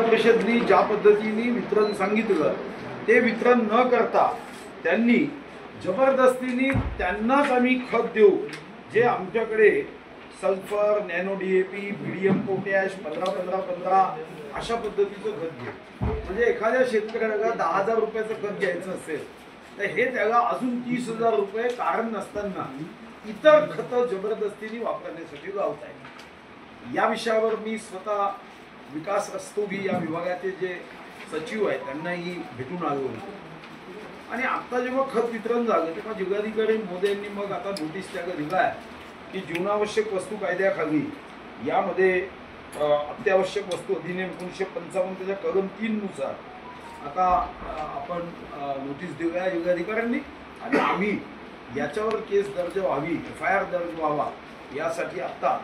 परिषदनी ज्या पद्धतीने वितरण सांगितलं ते वितरण न करता त्यांनी जबरदस्तीने त्यांनाच आम्ही खत देऊ जे आमच्याकडे sulphur, nano DAP, PDM potash 15-15-15 अशा पद्धतीचं खत घेऊ। म्हणजे एखाद्या शेतकऱ्याला 10,000 रुपयाचं खत घ्यायचं असेल तर हे त्याला अजून 30,000 रुपये कारण नसताना इतर खतं जबरदस्तीने वापरण्यासाठी लावत आहेत। या विषयावर मी स्वतः विकास रस्तोगी या विभागाचे जे सचिव आहेत त्यांनाही भेटून आलो आणि आता जेव्हा खत वितरण झालं तेव्हा जिल्हाधिकारी मोदयांनी मग आता नोटीस त्याला दिला आहे की जीवनावश्यक वस्तू कायद्याखाली यामध्ये अत्यावश्यक वस्तू अधिनियम 1955 त्याच्या कलम 3 नुसार आता आपण नोटीस दिली आहे जिल्हाधिकाऱ्यांनी आणि आम्ही याच्यावर केस दर्ज व्हावी, FIR दर्ज व्हावा यासाठी आता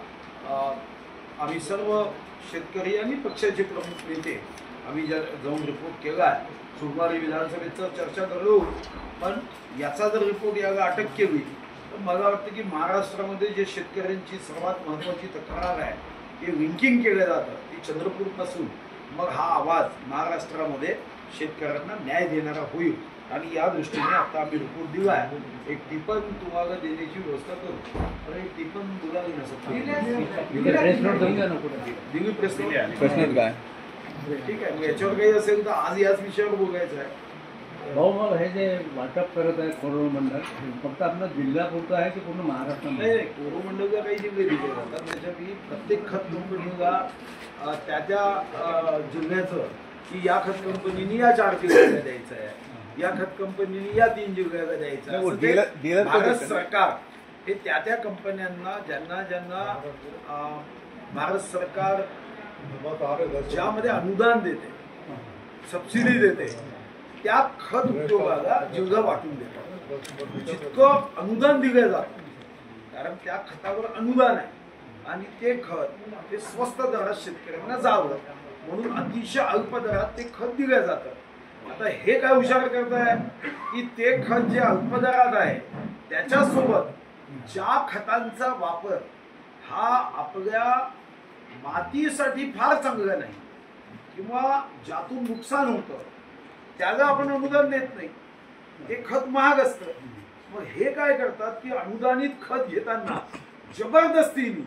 आम्ही सर्व शेतकरी आणि पक्षाचे प्रमुख नेते आम्ही जाऊन रिपोर्ट केला आहे। सोमवारी विधानसभेचं चर्चा करू, पण याचा जर रिपोर्ट याला अटक केली तर मला वाटतं की महाराष्ट्रामध्ये जे शेतकऱ्यांची सर्वात महत्त्वाची तक्रार आहे की लिंकिंग केलं जातं ती चंद्रपूरपासून मग हा आवाज महाराष्ट्रामध्ये शेतकऱ्यांना न्याय देणारा होईल आणि या दृष्टीने आता आम्ही रिपोर्ट दिला आहे। एक टिपण तुम्हाला देण्याची व्यवस्था करू आणि एक टिपण बोलावी दिल्ली प्रेस नोट काय ठीक आहे। मग याच्यावर काही असेल तर आज याच विषयावर बोलायचं आहे। भाऊ मग हे जे वाटप करत आहे कोरोमंडळ फक्त आपला जिल्ह्यापुरतं आहे की पूर्ण महाराष्ट्रामध्ये? नाही, कोरोमंडळला काही जिल्हे दिले जातात त्याच्यापैकी प्रत्येक खत कंपनीला त्या जिल्ह्याचं की या खत कंपनीने या 4 जिल्ह्याला द्यायचं आहे, या खत कंपनीने या 3 जिल्ह्याला द्यायचं आहे। भारत सरकार हे त्या कंपन्यांना ज्यांना ज्यांना भारत सरकार ज्यामध्ये अनुदान देते, सबसिडी देते त्या खत उद्योगाला जिल्हा वाटून देतात। जितकं अनुदान दिलं जातं कारण त्या खतावर अनुदान आहे आणि ते खत ते स्वस्त दरात शेतकऱ्यांना जावं म्हणून अतिशय अल्प दरात ते खत दिलं जातं। आता हे काय विचार करताय की ते खत जे अल्प दरात आहे त्याच्यासोबत ज्या खतांचा वापर हा आपल्या मातीसाठी फार चांगला नाही किंवा ज्यातून नुकसान होतं त्याला आपण अनुदान देत नाही, ते खत महाग असतं। मग हे काय करतात की अनुदानित खत घेताना जबरदस्तीने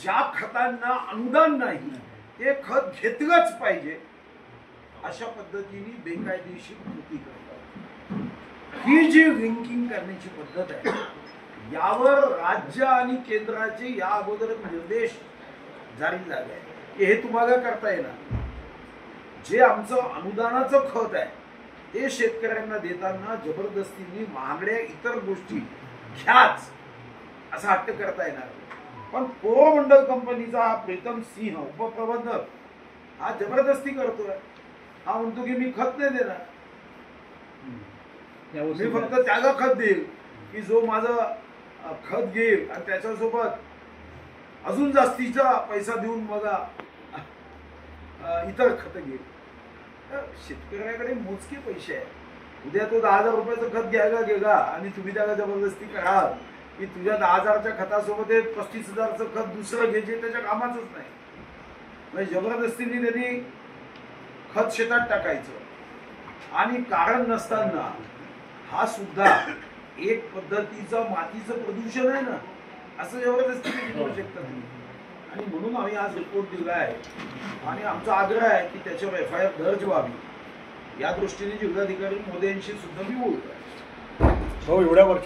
ज्या खतांना अनुदान नाही ते खत घेतलंच पाहिजे अशा पद्धतीने बेकायदेशीर कृती करतात। ही जी लिंकिंग करण्याची पद्धत आहे यावर राज्य आणि केंद्राचे या अगोदर निर्देश जारी झाले आहे की हे तुम्हाला करता येणार। जे आमचं अनुदानाचं खत आहे ते शेतकऱ्यांना देताना जबरदस्तीने महागड्या इतर गोष्टी घ्याच असा हट्ट करता येणार। पण कोरोमंडल कंपनीचा हा प्रीतम सिंह उपप्रबंधक हा जबरदस्ती करतोय, हा म्हणतो की मी खत नाही देणार, मी फक्त त्याला खत देईल की जो माझं खत घेईल आणि त्याच्यासोबत अजून जास्तीचा पैसा देऊन मला इतर खत घेईल। तर शेतकऱ्याकडे मोजके पैसे आहेत, उद्या तो 10,000 रुपयाचं खत घ्यायला गेला आणि तुम्ही त्याला जबरदस्ती कराल की तुझ्या 10,000च्या खतासोबत 35,000चं खत दुसरं घ्यायचे त्याच्या कामाचंच नाही। म्हणजे जबरदस्तीने त्यांनी खत शेतात टाकायचं आणि कारण नसताना हा सुद्धा एक पद्धतीचं मातीचं प्रदूषण आहे ना, असं जबरदस्तीने करू शकता तुम्ही। आणि म्हणून आम्ही आज रिपोर्ट दिला आहे आणि आमचा आग्रह आहे की त्याच्यावर FIR दर्ज व्हावी या दृष्टीने जिल्हाधिकारी मोदयांशी सुद्धा मी बोलतोय। हो एवढ्या